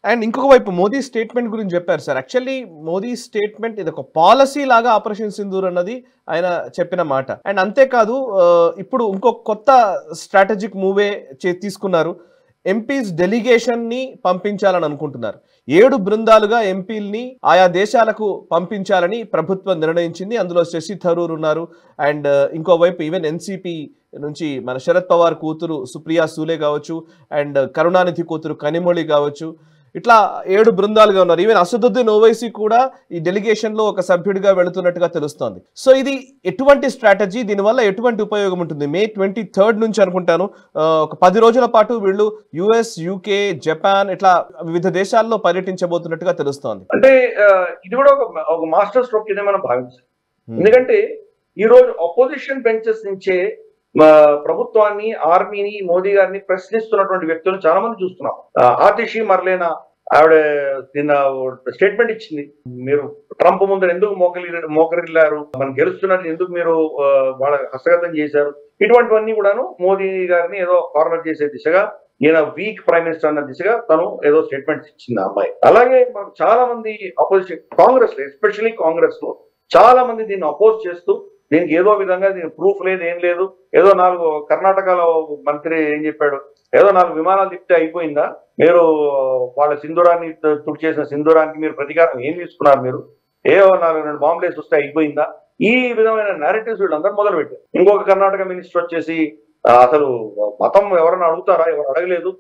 And ఇంకొక వైపు Modi statement గురించి చెప్పారు సార్. యాక్చువల్లీ మోదీ స్టేట్మెంట్ ఇది ఒక పాలసీ లాగా ఆపరేషన్ సింధూర్ అన్నది ఆయన చెప్పిన మాట. అండ్ అంతేకాదు ఇప్పుడు ఇంకొక కొత్త స్ట్రాటజిక్ మూవే తీసుకున్నారు. ఎంపీస్ డెలిగేషన్ని పంపించాలని అనుకుంటున్నారు. 7 బృందాలుగా ఎంపీల్ని ఆయా దేశాలకు పంపించాలని ప్రభుత్వం నిర్ణయించింది. అందులో శశి థరూర్ ఉన్నారు. అండ్ ఇంకోవైపు ఈవెన్ ఎన్సీపీ నుంచి మన శరద్ పవార్ కూతురు సుప్రియా సూలే కావచ్చు, అండ్ కరుణానిధి కూతురు కనిమొళి కావచ్చు, ఇట్లా 7 బృందాలుగా ఉన్నారు. ఈవెన్ అసదుద్దీన్ ఓవైసీ కూడా ఈ డెలిగేషన్ లో ఒక సభ్యుడిగా వెళుతున్నట్టుగా తెలుస్తోంది. సో ఇది ఎటువంటి స్ట్రాటజీ, దీనివల్ల ఎటువంటి ఉపయోగం ఉంటుంది? May 23rd నుంచి అనుకుంటాను ఒక 10 రోజుల పాటు వీళ్ళు యుఎస్, యూకే, జపాన్ ఇట్లా వివిధ దేశాల్లో పర్యటించబోతున్నట్టుగా తెలుస్తోంది. అంటే ఇది కూడా ఒక మాస్టర్ స్ట్రోక్ కింద మనం భావించాలి. ఎందుకంటే ఈ రోజు అపోజిషన్ బెంచెస్ నుంచే ప్రభుత్వాన్ని, ఆర్మీని, మోదీ గారిని ప్రశ్నిస్తున్నటువంటి వ్యక్తులు చాలా మంది చూస్తున్నాం. ఆతిషి మర్లేనా ఆవిడ నిన్న స్టేట్మెంట్ ఇచ్చింది. మీరు ట్రంప్ ముందర ఎందుకు మోకరిల్లారు, మనం గెలుస్తున్నట్టు ఎందుకు మీరు వాళ్ళ హస్తగతం చేశారు, ఇటువంటివన్నీ కూడాను మోదీ గారిని ఏదో కార్నర్ చేసే దిశగా, ఈయన వీక్ ప్రైమ్ మినిస్టర్ అన్న దిశగా తను ఏదో స్టేట్మెంట్స్ ఇచ్చింది ఆ అమ్మాయి. అలాగే మనకు చాలా మంది అపోజిషన్ కాంగ్రెస్ లో, ఎస్పెషల్లీ కాంగ్రెస్ లో చాలా మంది దీన్ని అపోజ్ చేస్తూ, దీనికి ఏదో విధంగా దీని ప్రూఫ్ లేదు, ఏం లేదు, ఏదో 4 కర్ణాటకలో మంత్రి ఏం చెప్పాడు, ఏదో 4 విమానాలు తిప్పితే అయిపోయిందా, మీరు వాళ్ళ సింధూరాన్ని తుడిచేసిన సింధూరానికి మీరు ప్రతీకారం ఏం తీసుకున్నారు, మీరు ఏదో 4 బాంబులు వేసి వస్తే అయిపోయిందా, ఈ విధమైన నేరేటివ్స్ వీళ్ళందరూ మొదలు పెట్టారు. ఇంకొక కర్ణాటక మినిస్టర్ వచ్చేసి అసలు మతం ఎవరైనా అడుగుతారా, ఎవరు అడగలేదు,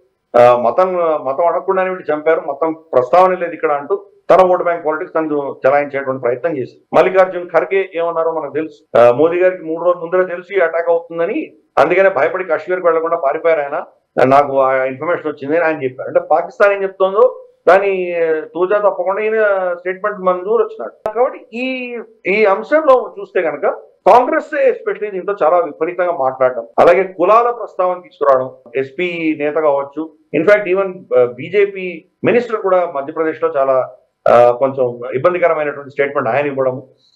మతం అడగకుండానే వీళ్ళు చంపారు, మతం ప్రస్తావన లేదు ఇక్కడ అంటూ తన ఓటు బ్యాంక్ పాలిటిక్స్ తను చలాయించేటువంటి ప్రయత్నం చేసి, మల్లికార్జున్ ఖర్గే ఏమన్నారో మనకు తెలుసు. మోదీ గారికి 3 రోజుల ముందరే తెలిసి అటాక్ అవుతుందని, అందుకనే భయపడి కాశ్మీర్కి వెళ్లకుండా పారిపోయారు ఆయన, నాకు ఆ ఇన్ఫర్మేషన్ వచ్చింది అని ఆయన చెప్పారు. అంటే పాకిస్తాన్ ఏం చెప్తుందో దాని తూచా తప్పకుండా ఈయన స్టేట్మెంట్ మంజూరు వచ్చినాడు. కాబట్టి ఈ అంశంలో చూస్తే కనుక కాంగ్రెస్ ఎస్పెషల్లీ దీంట్లో చాలా విపరీతంగా మాట్లాడడం, అలాగే కులాల ప్రస్తావన తీసుకురావడం, ఎస్పీ నేత కావచ్చు, ఇన్ఫాక్ట్ ఈవెన్ బీజేపీ మినిస్టర్ కూడా మధ్యప్రదేశ్ లో చాలా కొంచెం ఇబ్బందికరమైనటువంటి స్టేట్మెంట్ ఆయన ఇవ్వడం,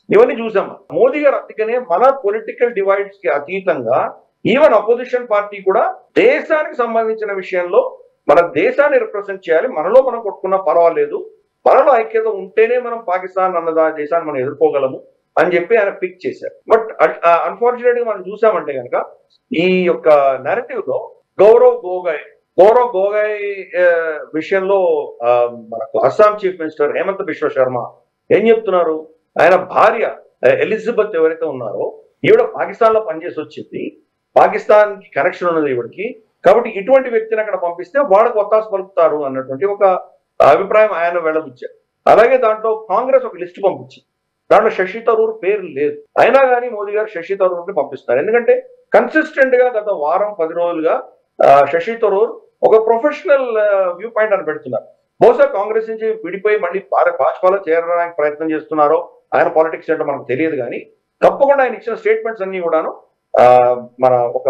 ఇవన్నీ చూసాం. మోదీ గారు అందుకనే మన పొలిటికల్ డివైడ్స్ కి అతీతంగా ఈవెన్ అపోజిషన్ పార్టీ కూడా దేశానికి సంబంధించిన విషయంలో మన దేశాన్ని రిప్రజెంట్ చేయాలి, మనలో మనం కొట్టుకున్నా పర్వాలేదు, మనలో ఐక్యత ఉంటేనే మనం పాకిస్తాన్ అన్న దేశాన్ని మనం ఎదుర్కోగలము అని చెప్పి ఆయన పిక్ చేశారు. బట్ అన్ఫార్చునేట్ గా మనం చూసామంటే కనుక ఈ యొక్క నెరేటివ్ లో గౌరవ్ గోగోయ్ విషయంలో మనకు అస్సాం చీఫ్ మినిస్టర్ హేమంత్ బిశ్వ శర్మ ఏం చెప్తున్నారు, ఆయన భార్య ఎలిజబెత్ ఎవరైతే ఉన్నారో ఈవిడ పాకిస్తాన్ లో పనిచేసి వచ్చింది, పాకిస్తాన్ కి కనెక్షన్ ఉన్నది ఈవిడికి, కాబట్టి ఇటువంటి వ్యక్తిని అక్కడ పంపిస్తే వాళ్ళకు ఒత్తాసు పలుకుతారు అన్నటువంటి ఒక అభిప్రాయం ఆయన వెళ్ళబుచ్చారు. అలాగే దాంట్లో కాంగ్రెస్ ఒక లిస్ట్ పంపించింది, దాంట్లో శశి థరూర్ పేరు లేదు, అయినా కానీ మోదీ గారు శశి థరూర్ ని పంపిస్తారు. ఎందుకంటే కన్సిస్టెంట్ గా గత వారం 10 రోజులుగా శశి థరూర్ ఒక ప్రొఫెషనల్ వ్యూ పాయింట్ అని పెడుతున్నారు. బహుశా కాంగ్రెస్ నుంచి విడిపోయి మళ్ళీ భాజపాలో చేరడానికి ప్రయత్నం చేస్తున్నారో, ఆయన పాలిటిక్స్ ఏంటో మనకు తెలియదు, కానీ తప్పకుండా ఆయన ఇచ్చిన స్టేట్మెంట్స్ అన్ని కూడాను మన ఒక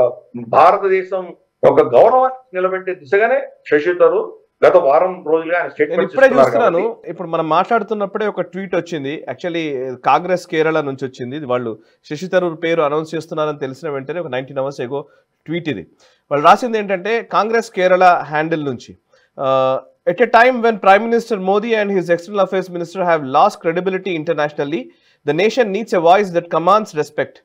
భారతదేశం ఒక గౌరవాన్ని నిలబెట్టే దిశగానే శశి థరూర్ గత వారం రోజులుగా ఆయన స్టేట్మెంట్ చూస్తున్నాను. ఇప్పుడు మనం మాట్లాడుతున్నప్పుడే ఒక ట్వీట్ వచ్చింది, యాక్చువల్లీ కాంగ్రెస్ కేరళ నుంచి వచ్చింది. వాళ్ళు శశి థరూర్ పేరు అనౌన్స్ చేస్తున్నారని తెలిసిన వెంటనే ఒక 19 hours ఎగో ట్వీట్ ఇది. వాళ్ళు రాసింది ఏంటంటే కాంగ్రెస్ కేరళ హ్యాండిల్ నుంచి, at a time when Prime Minister Modi and his External Affairs Minister have lost credibility internationally, the nation needs a voice that commands respect.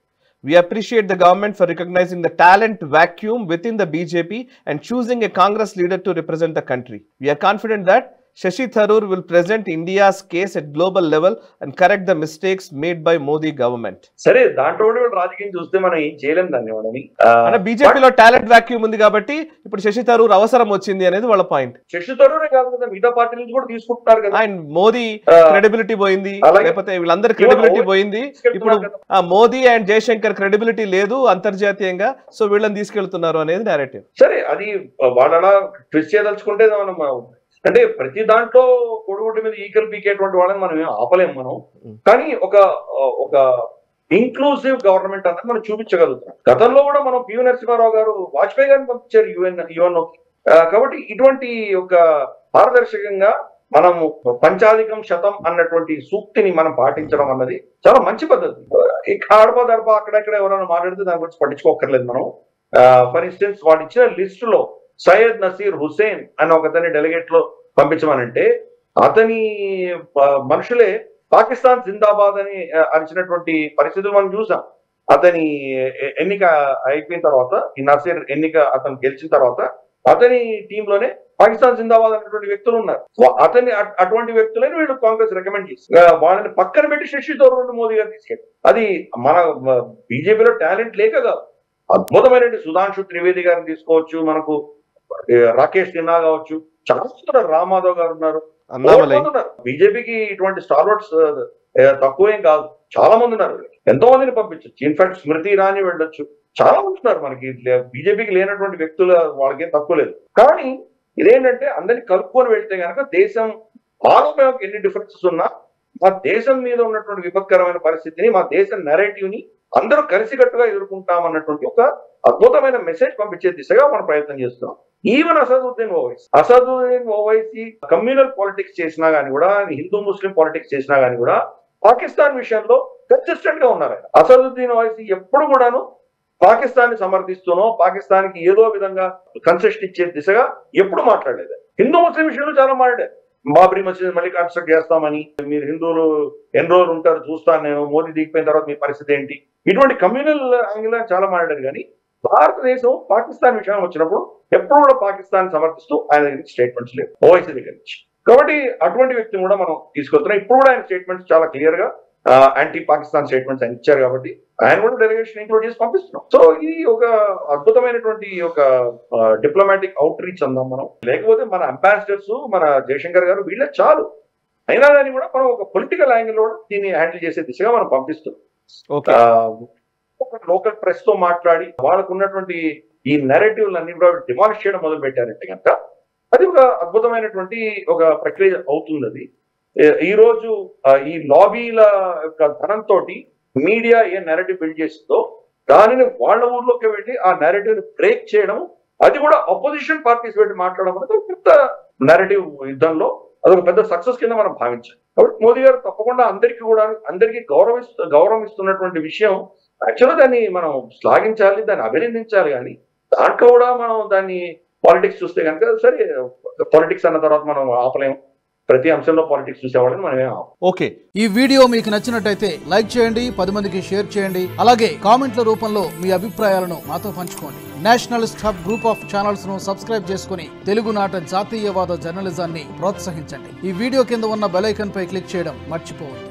We appreciate the government for recognizing the talent vacuum within the BJP and choosing a Congress leader to represent the country. We are confident that Shashi Tharoor will present India's case at global level and correct the mistakes made by Modi government. సరే, దాంట్లో రాజకీయం చూస్తే మనం ఏం చేయలేం దాన్ని. అంటే బీజేపీలో టాలెంట్ వాక్యూమ్ ఉంది కాబట్టి ఇప్పుడు శశి థరూర్ అవసరం వచ్చింది అనేది వాళ్ళ పాయింట్. శశి థరూరే కాదు కదా, మిగతా పార్టీ నుంచి కూడా తీసుకుంటున్నారు కదా. అండ్ మోదీ క్రెడిబిలిటీ పోయింది, లేకపోతే వీళ్ళందరి క్రెడిబిలిటీ పోయింది. ఇప్పుడు మోదీ అండ్ జయశంకర్ క్రెడిబిలిటీ లేదు అంతర్జాతీయంగా, సో వీళ్ళని తీసుకెళ్తున్నారు అనేది నేరేటివ్. సరే, అది వాళ్ళ ట్విస్ట్ చేయదలుచుకుంటే మనం అంటే ప్రతి దాంట్లో కొడుగుడ్డి మీద ఈకలు పీకేటువంటి వాళ్ళని మనం ఏం ఆపలేం మనం, కానీ ఒక ఇంక్లూసివ్ గవర్నమెంట్ అన్నది మనం చూపించగలుగుతాం. గతంలో కూడా మనం పివి నరసింహారావు గారు వాజ్పేయి గారిని పంపించారు యుఎన్ఓకి. కాబట్టి ఇటువంటి ఒక పారదర్శకంగా మనము పంచాధికం శతం అన్నటువంటి సూక్తిని మనం పాటించడం అన్నది చాలా మంచి పద్ధతి. ఆడపదడప అక్కడెక్కడ ఎవరైనా మాట్లాడితే దాని గురించి పట్టించుకోకర్లేదు మనం. ఫర్ ఇన్స్టెన్స్ వాడు ఇచ్చిన లిస్ట్ లో సయ్యద్ నసీర్ హుసేన్ అనే ఒకతని డెలిగేట్ లో పంపించమనంటే అతని మనుషులే పాకిస్తాన్ జిందాబాద్ అని అరిచినటువంటి పరిస్థితులు మనం చూసాం. అతని ఎన్నిక అయిపోయిన తర్వాత, ఈ నర్సీర్ ఎన్నిక అతను గెలిచిన తర్వాత అతని టీంలోనే పాకిస్తాన్ జిందాబాద్ అనేటువంటి వ్యక్తులు ఉన్నారు. అతని అటువంటి వ్యక్తులని వీళ్ళు కాంగ్రెస్ రికమెండ్ చేసి వాళ్ళని పక్కన పెట్టి శశి థరూర్ మోదీ గారు తీసుకెళ్ళి, అది మన బీజేపీలో టాలెంట్ లేక కాదు, అద్భుతమైన సుధాంశు త్రివేది గారిని తీసుకోవచ్చు, మనకు రాకేష్ సిన్హా కావచ్చు, చాలా ఉన్నారు, రామాధవ్ గారు ఉన్నారు, బీజేపీకి ఇటువంటి స్టార్వర్డ్స్ తక్కువేం కాదు, చాలా మంది ఉన్నారు, ఎంతో మందిని పంపించచ్చు. ఇన్ఫాక్ట్ స్మృతి ఇరానీ వెళ్ళొచ్చు, చాలా మంది ఉన్నారు మనకి బీజేపీకి లేనటువంటి వ్యక్తులు, వాళ్ళకేం తక్కువ లేదు. కానీ ఇదేంటంటే అందరినీ కలుపుకొని వెళ్తే కనుక దేశం ఆరోగ్యం ఎన్ని డిఫరెన్సెస్ ఉన్నా మా దేశం మీద ఉన్నటువంటి విపత్కరమైన పరిస్థితిని, మా దేశ నెరేటివ్ ని అందరూ కలిసికట్టుగా ఎదుర్కొంటాం అన్నటువంటి ఒక అద్భుతమైన మెసేజ్ పంపించే దిశగా మనం ప్రయత్నం చేస్తున్నాం. Even Asaduddin Owaisi communal politics చేసినా గానీ కూడా, హిందూ ముస్లిం పాలిటిక్స్ చేసినా గానీ కూడా పాకిస్తాన్ విషయంలో కన్సిస్టెంట్ గా ఉన్నారు. అసదుద్దీన్ ఓవైసీ ఎప్పుడు కూడాను పాకిస్తాన్ ని సమర్థిస్తూనో, పాకిస్తాన్ కి ఏదో విధంగా కన్సెషన్ ఇచ్చే దిశగా ఎప్పుడు మాట్లాడలేదు. హిందూ ముస్లిం విషయంలో చాలా మాట్లాడారు. బాబ్రీ మసీద్ మళ్ళీ కన్స్ట్రక్ట్ చేస్తామని, మీరు హిందువులు ఎన్ని రోజులు ఉంటారు చూస్తాను నేను, మోదీ దిగిపోయిన తర్వాత మీ పరిస్థితి ఏంటి, ఇటువంటి కమ్యూనల్ యాంగిల్ చాలా మాట్లాడారు. కానీ భారతదేశం పాకిస్తాన్ విషయం వచ్చినప్పుడు ఎప్పుడు కూడా పాకిస్తాన్ సమర్థిస్తూ ఆయన దగ్గర స్టేట్మెంట్స్ లేవు ఓవైసీ దగ్గర నుంచి. కాబట్టి అటువంటి వ్యక్తిని కూడా మనం తీసుకొస్తున్నాం. ఇప్పుడు కూడా ఆయన స్టేట్మెంట్స్ చాలా క్లియర్ గా యాంటీ పాకిస్తాన్ స్టేట్మెంట్స్ ఆయన ఇచ్చారు, కాబట్టి ఆయన కూడా డెలిగేషన్ ఇంక్లూడ్ చేసి పంపిస్తున్నాం. సో ఇది ఒక అద్భుతమైనటువంటి ఒక డిప్లొమాటిక్ అవుట్ రీచ్ అందాం మనం. లేకపోతే మన అంబాసిడర్స్, మన జయశంకర్ గారు వీళ్ళే చాలు, అయినా కానీ కూడా మనం ఒక పొలిటికల్ యాంగిల్ లో దీన్ని హ్యాండిల్ చేసే దిశగా మనం పంపిస్తున్నాం. లోకల్ ప్రెస్ తో మాట్లాడి వాళ్ళకు ఉన్నటువంటి ఈ నెరేటివ్ అన్ని కూడా డిమాలిష్ చేయడం మొదలు పెట్టారంటే కనుక అది ఒక అద్భుతమైనటువంటి ఒక ప్రక్రియ అవుతుంది. అది ఈ రోజు ఈ లాబీల యొక్క ధనంతో మీడియా ఏ నెరేటివ్ బిల్డ్ చేసిందో దానిని వాళ్ళ ఊర్లోకి వెళ్ళి ఆ నెరేటివ్ ని బ్రేక్ చేయడం, అది కూడా అపోజిషన్ పార్టీస్ పెట్టి మాట్లాడడం అనేది ఒక పెద్ద నెరేటివ్ యుద్ధంలో అదొక పెద్ద సక్సెస్ కింద మనం భావించాలి. కాబట్టి మోదీ గారు తప్పకుండా అందరికీ గౌరవం ఇస్తున్నటువంటి విషయం యాక్చువల్గా దాన్ని మనం శ్లాఘించాలి, దాన్ని అభినందించాలి. కానీ దాంట్లో కూడా మనం దాన్ని పాలిటిక్స్ చూస్తే కనుక సరే, పాలిటిక్స్ అన్న తర్వాత మనం ఆపలేము, ప్రతి అంశంలో పాలిటిక్స్ చూసేవాళ్ళని మనమే. ఓకే, ఈ వీడియో మీకు నచ్చినట్టయితే లైక్ చేయండి, 10 మందికి షేర్ చేయండి, అలాగే కామెంట్ల రూపంలో మీ అభిప్రాయాలను మాతో పంచుకోండి. Nationalist hub group of channels ను సబ్స్క్రైబ్ చేసుకుని తెలుగునాట జాతీయవాద జర్నలిజాన్ని ప్రోత్సహించండి. ఈ వీడియో కింద ఉన్న బెల్ ఐకాన్ పై క్లిక్ చేయడం మర్చిపోవద్దు.